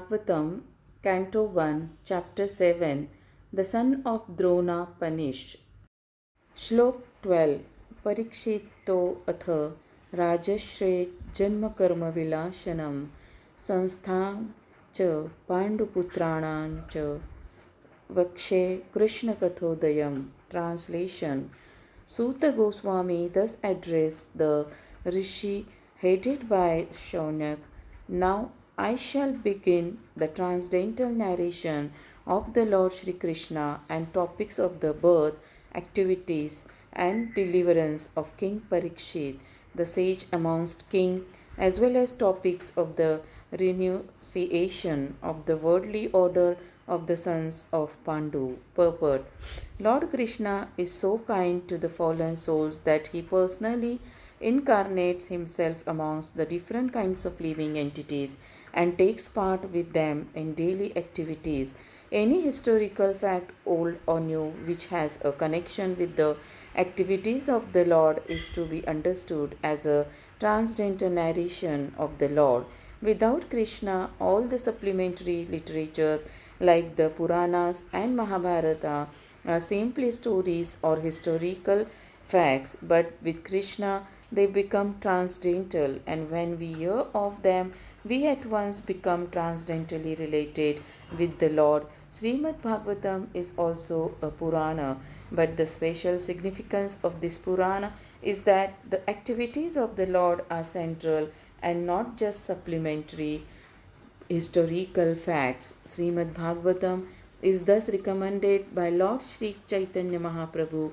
Bhagavatam, Canto 1, Chapter 7, The son of Drona punished. Shlok 12. Parikshito atha Rajashre Janmakarma Vilashanam Sanstha cha Panduputranam cha Vakshe Krishna Kathodayam. Translation. Suta Goswami thus addressed the Rishi headed by Shaunak. Now I shall begin the transcendental narration of the Lord Sri Krishna and topics of the birth, activities, and deliverance of King Parikshit, the sage amongst kings, as well as topics of the renunciation of the worldly order of the sons of Pandu. Purport. Lord Krishna is so kind to the fallen souls that he personally incarnates himself amongst the different kinds of living entities and takes part with them in daily activities. Any historical fact, old or new, which has a connection with the activities of the Lord is to be understood as a transcendental narration of the Lord. Without Krishna, all the supplementary literatures like the Puranas and Mahabharata are simply stories or historical facts, but with Krishna they become transcendental, and when we hear of them, we at once become transcendentally related with the Lord. Srimad Bhagavatam is also a Purana, but the special significance of this Purana is that the activities of the Lord are central and not just supplementary historical facts. Srimad Bhagavatam is thus recommended by Lord Sri Chaitanya Mahaprabhu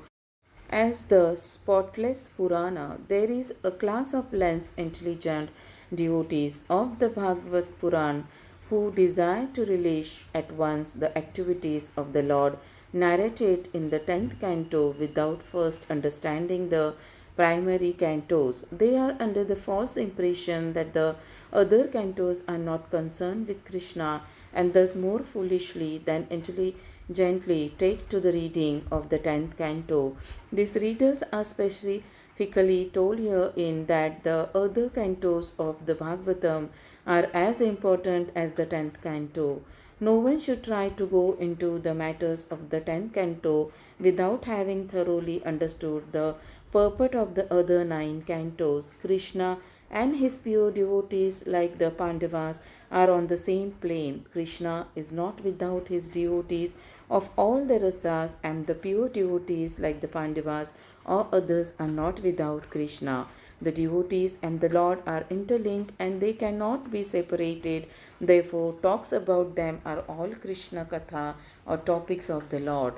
as the spotless Purana. There is a class of less intelligent devotees of the Bhagavad Puran who desire to relish at once the activities of the Lord narrated in the 10th canto without first understanding the primary cantos. They are under the false impression that the other cantos are not concerned with Krishna and thus more foolishly than intelligently take to the reading of the 10th canto. These readers are specifically told herein that the other cantos of the Bhagavatam are as important as the 10th canto. No one should try to go into the matters of the 10th canto without having thoroughly understood the purport of the other 9 cantos. Krishna and his pure devotees, like the Pandavas, are on the same plane. Krishna is not without his devotees of all the rasas, and the pure devotees, like the Pandavas or others, are not without Krishna. The devotees and the Lord are interlinked and they cannot be separated. Therefore, talks about them are all Krishna Katha or topics of the Lord.